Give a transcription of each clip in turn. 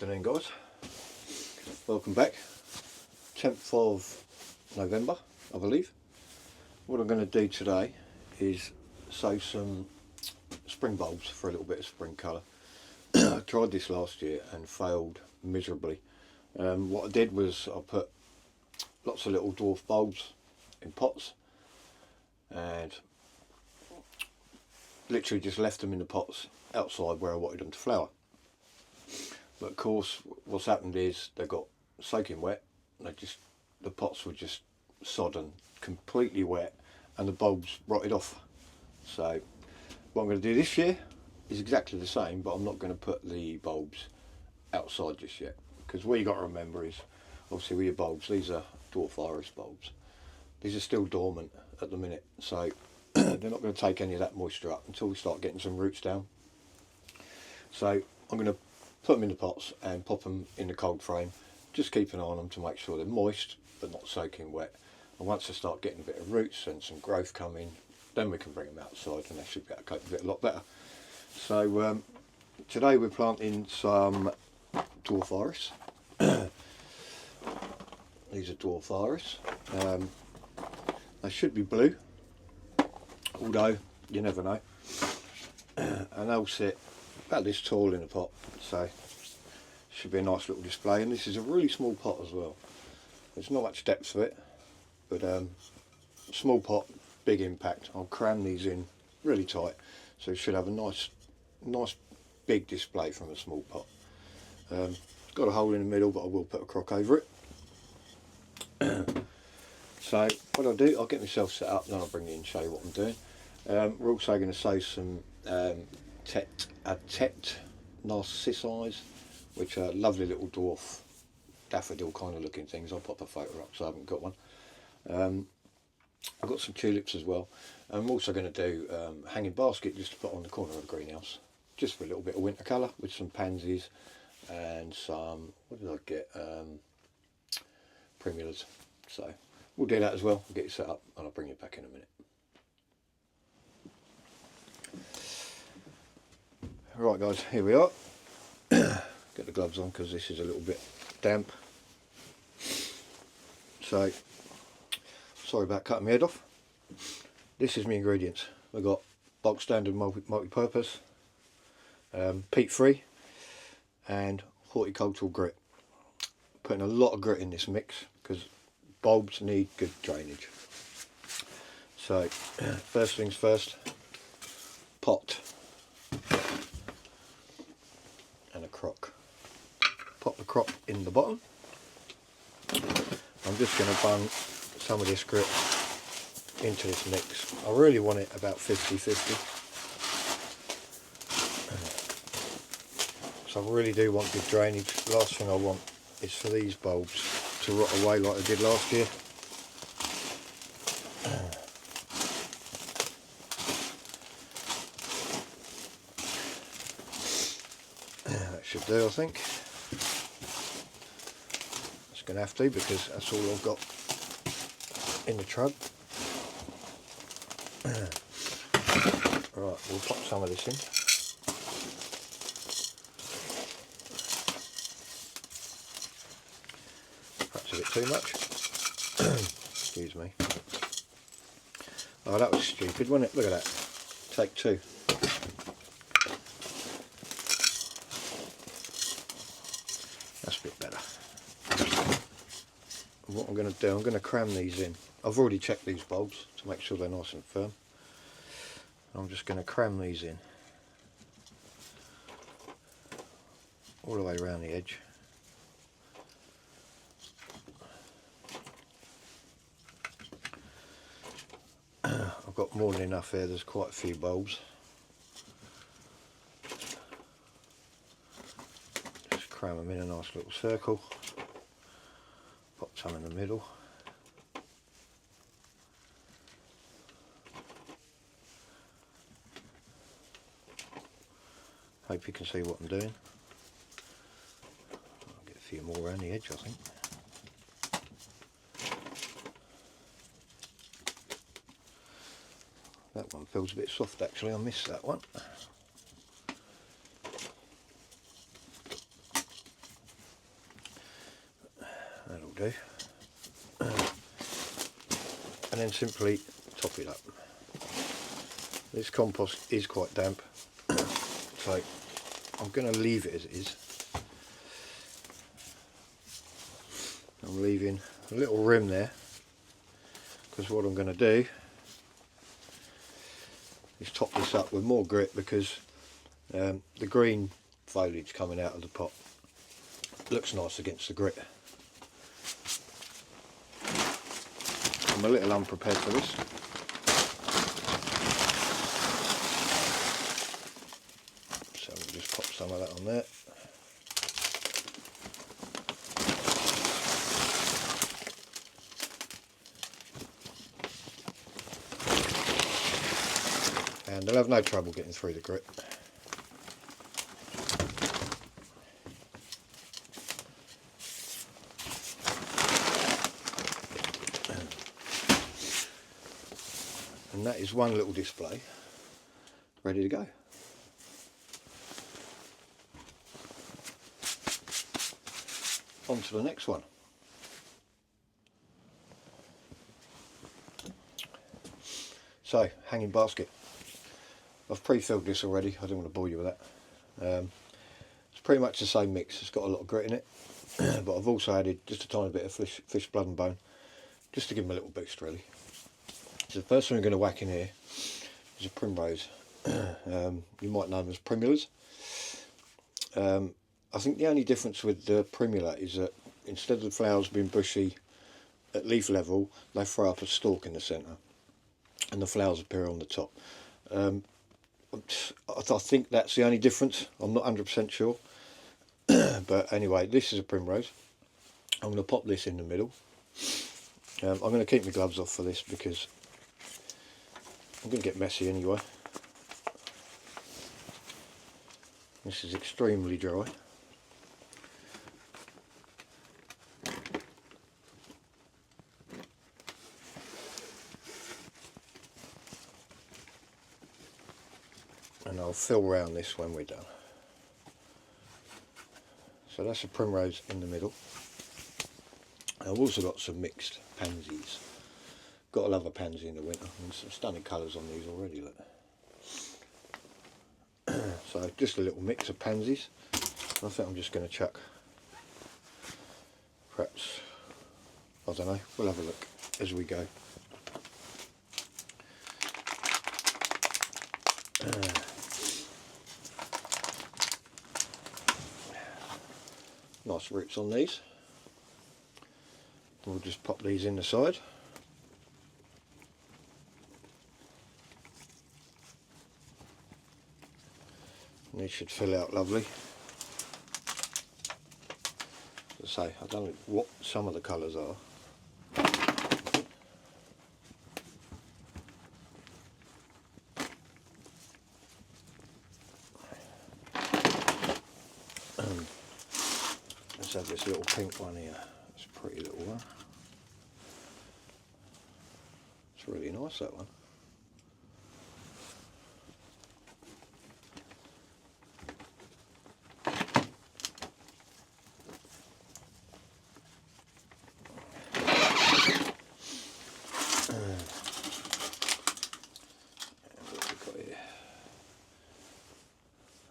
afternoon, guys. Welcome back. 10th of November, I believe. What I'm going to do today is sow some spring bulbs for a little bit of spring colour. I tried this last year and failed miserably. What I did was I put lots of little dwarf bulbs in pots and literally just left them in the pots outside where I wanted them to flower. But of course what's happened is they got soaking wet. The pots were just sodden, completely wet, and the bulbs rotted off. So what I'm going to do this year is exactly the same, but I'm not going to put the bulbs outside just yet, because what you got to remember is, obviously with your bulbs, these are dwarf iris bulbs. These are still dormant at the minute, so they're not going to take any of that moisture up until we start getting some roots down. So I'm going to put them in the pots and pop them in the cold frame. Just keep an eye on them to make sure they're moist but not soaking wet. And once they start getting a bit of roots and some growth coming, then we can bring them outside and they should be able to cope with it a lot better. So today we're planting some dwarf iris. These are dwarf iris. They should be blue, although you never know. And they'll sit about this tall in a pot, so should be a nice little display. And this is a really small pot as well. There's not much depth to it, but small pot, big impact. I'll cram these in really tight, so it should have a nice big display from a small pot. It's got a hole in the middle, but I will put a crock over it. So what I'll do, I'll get myself set up, then I'll bring you in and show you what I'm doing. We're also going to sow some Tet Narcissi, which are lovely little dwarf daffodil kind of looking things. I'll pop a photo up, so I haven't got one. I've got some tulips as well. I'm also going to do hanging basket just to put on the corner of the greenhouse, just for a little bit of winter colour, with some pansies and some, what did I get, primulas. So we'll do that as well. I'll get you set up and I'll bring you back in a minute. Right guys, here we are. Get the gloves on because this is a little bit damp. So sorry about cutting my head off. This is my ingredients. I've got bulk standard multi-purpose, peat free, and horticultural grit. Putting a lot of grit in this mix because bulbs need good drainage. So first things first, pot and a crock. Pop the crock in the bottom. I'm just going to bung some of this grit into this mix. I really want it about 50-50. So I really do want good drainage. The last thing I want is for these bulbs to rot away like I did last year. That should do, I think. It's going to have to, because that's all I've got in the truck. Right, we'll pop some of this in. Perhaps a bit too much. Excuse me. Oh, that was stupid, wasn't it? Look at that. Take two. That's a bit better. What I'm going to do, I'm going to cram these in. I've already checked these bulbs to make sure they're nice and firm. I'm just going to cram these in all the way around the edge. I've got more than enough here, there's quite a few bulbs. Just cram them in a nice little circle. Pop some in the middle. Hope you can see what I'm doing. I'll get a few more around the edge, I think. That one feels a bit soft actually, I missed that one. That'll do. And then simply top it up. This compost is quite damp, so I'm going to leave it as it is. I'm leaving a little rim there, because what I'm going to do is top this up with more grit, because the green foliage coming out of the pot looks nice against the grit. I'm a little unprepared for this. So we'll just pop some of that on there. And they'll have no trouble getting through the grit. And that is one little display ready to go. On to the next one. So, hanging basket. I've pre-filled this already, I don't want to bore you with that. It's pretty much the same mix, it's got a lot of grit in it, but I've also added just a tiny bit of fish blood and bone, just to give them a little boost really. So the first one we're going to whack in here is a primrose. You might know them as primulas. I think the only difference with the primula is that instead of the flowers being bushy at leaf level, they throw up a stalk in the centre and the flowers appear on the top. I think that's the only difference. I'm not 100% sure. But anyway, this is a primrose. I'm going to pop this in the middle. I'm going to keep my gloves off for this because I'm going to get messy anyway. This is extremely dry. And I'll fill round this when we're done. So that's a primrose in the middle. I've also got some mixed pansies. Got to love a pansy in the winter, and some stunning colours on these already, look. So just a little mix of pansies. I think I'm just going to chuck, perhaps, I don't know, we'll have a look as we go. Nice roots on these. We'll just pop these in the side. And these should fill out lovely. As I say, I don't know what some of the colours are. Let's have this little pink one here. It's a pretty little one. It's really nice, that one.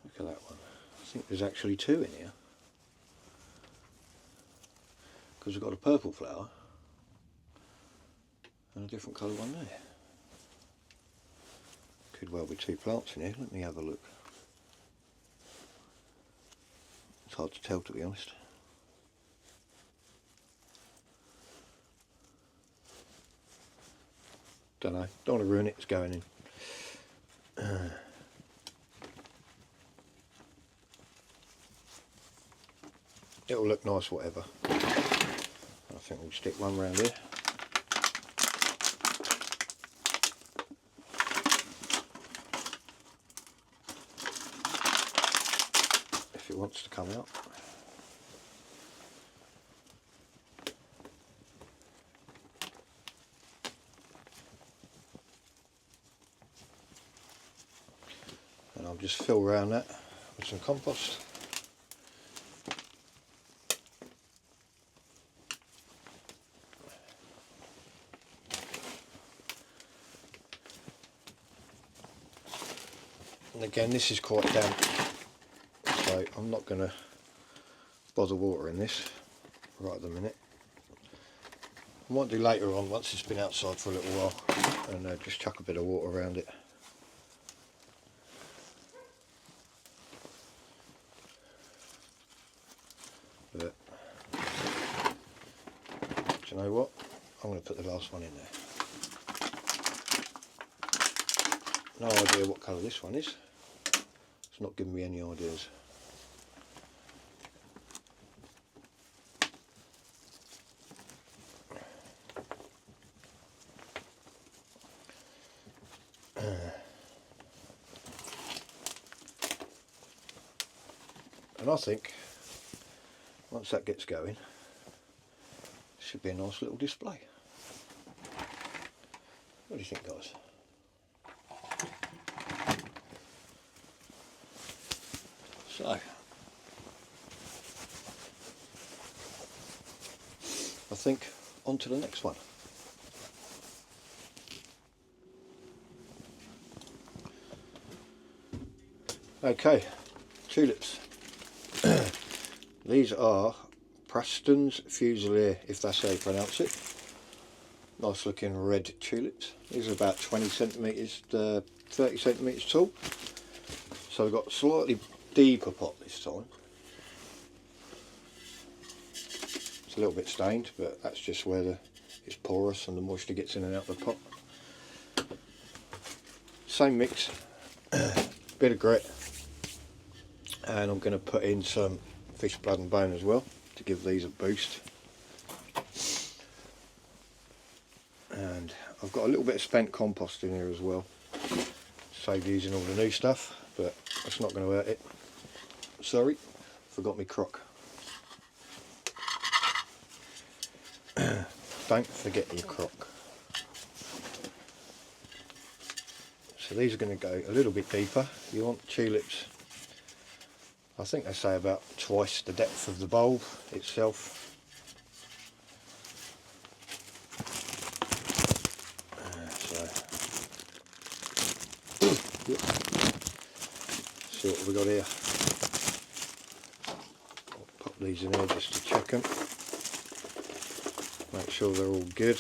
Look at that one. I think there's actually two in here. Because we've got a purple flower and a different colour one there. Could well be two plants in here. Let me have a look. It's hard to tell, to be honest. Don't know. Don't want to ruin it. It's going in. It'll look nice, whatever. I think we'll stick one round here. If it wants to come out. And I'll just fill around that with some compost. And again, this is quite damp, so I'm not going to bother watering this right at the minute. I might do later on once it's been outside for a little while, and just chuck a bit of water around it. But do you know what? I'm going to put the last one in there. No idea what colour this one is. It's not giving me any ideas. And I think once that gets going, it should be a nice little display. What do you think, guys? So, I think on to the next one. Okay, tulips. These are Preston's Fusilier, if that's how you pronounce it. Nice looking red tulips. These are about 20 centimetres, 30 centimetres tall. So we've got a slightly deeper pot this time. It's a little bit stained, but that's just where it's porous and the moisture gets in and out of the pot. Same mix, bit of grit, and I'm going to put in some fish blood and bone as well to give these a boost. And I've got a little bit of spent compost in here as well. Save using all the new stuff, but that's not going to hurt it. Sorry, forgot my crock. Don't forget your crock. So these are going to go a little bit deeper. You want tulips, I think they say about twice the depth of the bulb itself. See what we got here. I'll pop these in here just to check them. Make sure they're all good.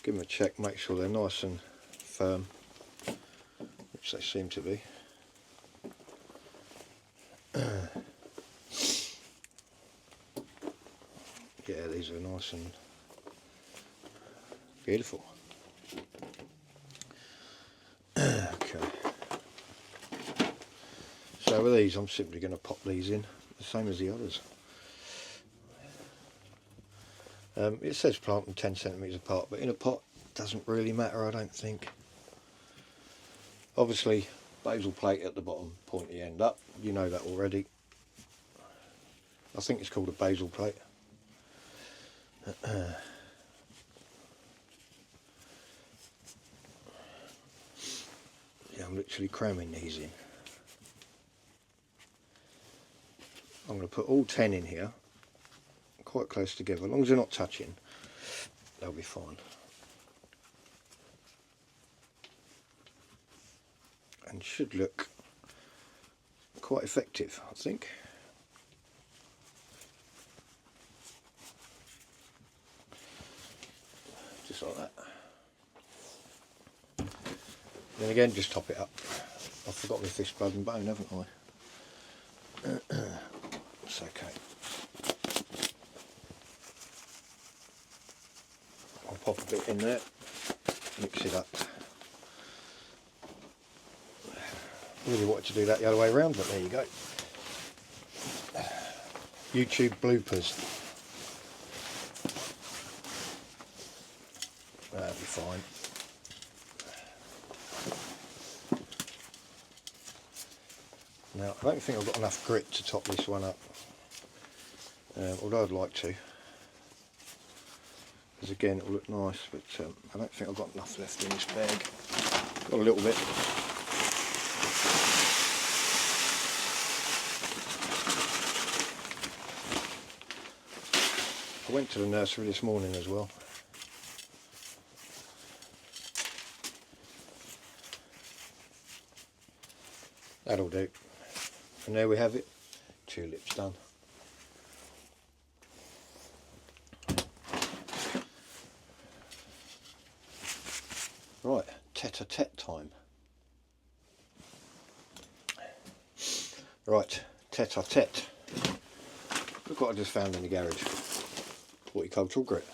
Give them a check, make sure they're nice and firm, which they seem to be. Yeah, these are nice and beautiful. Okay. So with these, I'm simply going to pop these in, the same as the others. It says plant them 10 centimetres apart, but in a pot it doesn't really matter, I don't think. Obviously, basil plate at the bottom, pointy end up. You know that already. I think it's called a basil plate. Yeah, I'm literally cramming these in. I'm going to put all 10 in here, quite close together. As long as they're not touching, they'll be fine. And should look quite effective, I think. Just like that. Then again, just top it up. I've forgot my fish blood and bone, haven't I? It's okay. I'll pop a bit in there, mix it up. Really wanted to do that the other way around, but there you go. YouTube bloopers. That'll be fine. Now, I don't think I've got enough grit to top this one up, although I'd like to, because again it will look nice, but I don't think I've got enough left in this bag. Got a little bit. I went to the nursery this morning as well. That'll do. And there we have it. Tulips done. Right, tete-a-tete time. Right, tete-a-tete. Look what I just found in the garage. Horticultural grit. I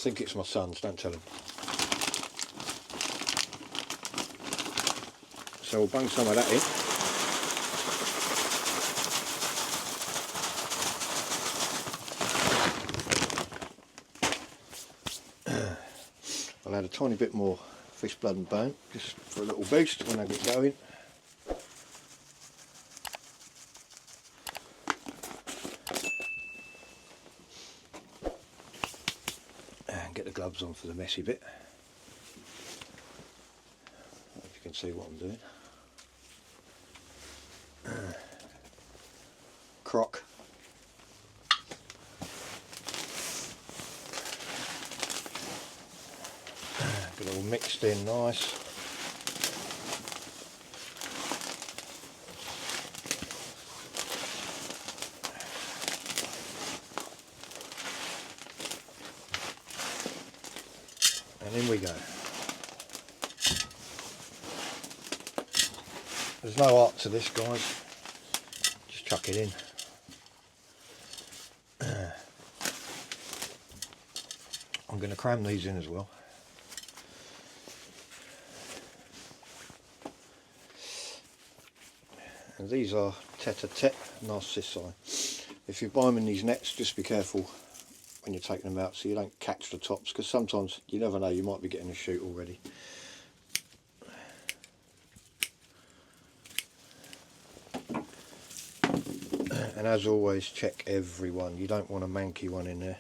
think it's my son's, don't tell him. So we'll bung some of that in. I'll add a tiny bit more fish blood and bone just for a little boost when I get going. And get the gloves on for the messy bit. If you can see what I'm doing. Crock. Get it all mixed in nice. And in we go. There's no art to this, guys. Just chuck it in. I'm going to cram these in as well. And these are tete-a-tete narcissi. If you buy them in these nets, just be careful when you're taking them out so you don't catch the tops, because sometimes you never know, you might be getting a shoot already. And as always, check every one. You don't want a manky one in there.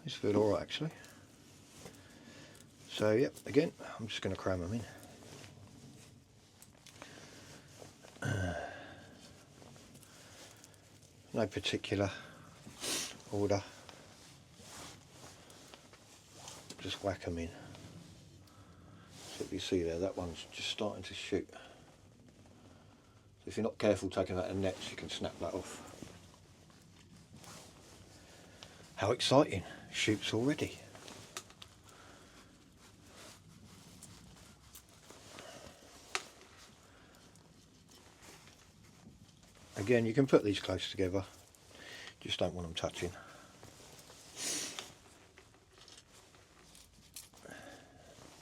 This feels alright actually. So yep, again, I'm just going to cram them in. No particular order. Just whack them in. So if you see there, that one's just starting to shoot. So if you're not careful taking out the nets, you can snap that off. How exciting! Shoots already. Again, you can put these close together, just don't want them touching.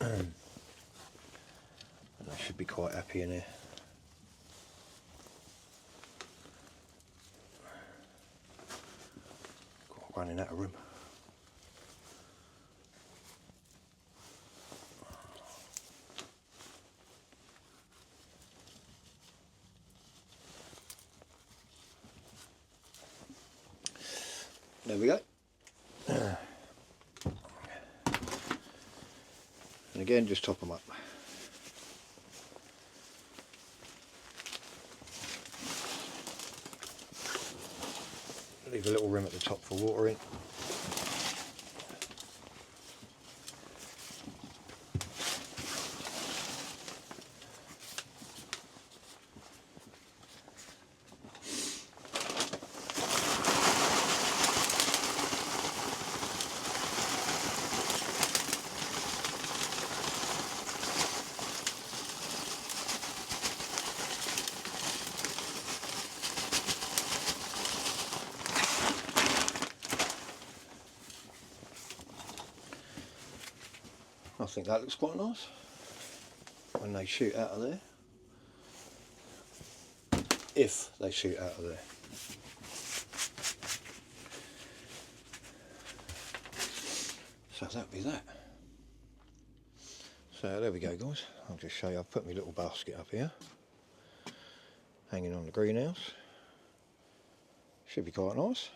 And I should be quite happy in here. Running out of room. There we go. And again, just top them up. Leave a little room at the top for watering. I think that looks quite nice when they shoot out of there, if they shoot out of there. So that'd be that. So there we go, guys. I'll just show you. I've put my little basket up here, hanging on the greenhouse. Should be quite nice.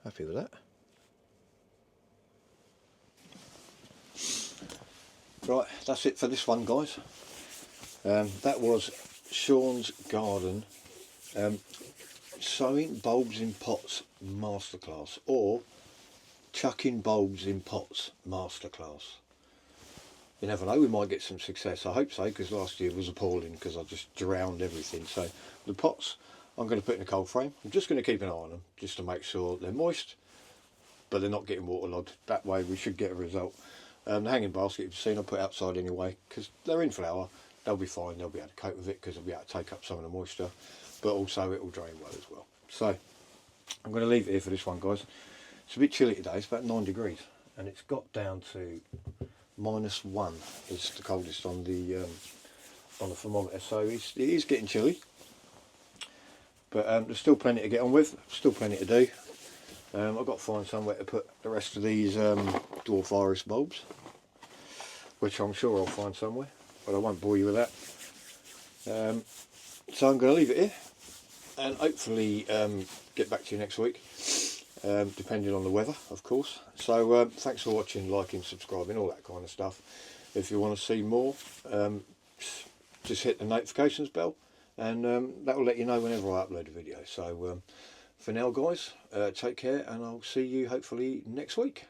Happy with that. Right, that's it for this one, guys. That was Sean's garden Sowing bulbs in pots masterclass, or chucking bulbs in pots masterclass. You never know, we might get some success. I hope so, because last year was appalling because I just drowned everything. So the pots I'm going to put in a cold frame. I'm just going to keep an eye on them just to make sure they're moist, but they're not getting waterlogged. That way we should get a result. The hanging basket, you've seen, I put outside anyway because they're in flower. They'll be fine. They'll be able to cope with it because they'll be able to take up some of the moisture, but also it will drain well as well. So I'm going to leave it here for this one, guys. It's a bit chilly today. It's about 9 degrees, and it's got down to -1 is the coldest on the thermometer. So it is getting chilly, but there's still plenty to get on with. Still plenty to do. I've got to find somewhere to put the rest of these dwarf iris bulbs, which I'm sure I'll find somewhere, but I won't bore you with that. So I'm going to leave it here, and hopefully get back to you next week, depending on the weather, of course. So thanks for watching, liking, subscribing, all that kind of stuff. If you want to see more, just hit the notifications bell, and that will let you know whenever I upload a video. So for now, guys, take care, and I'll see you hopefully next week.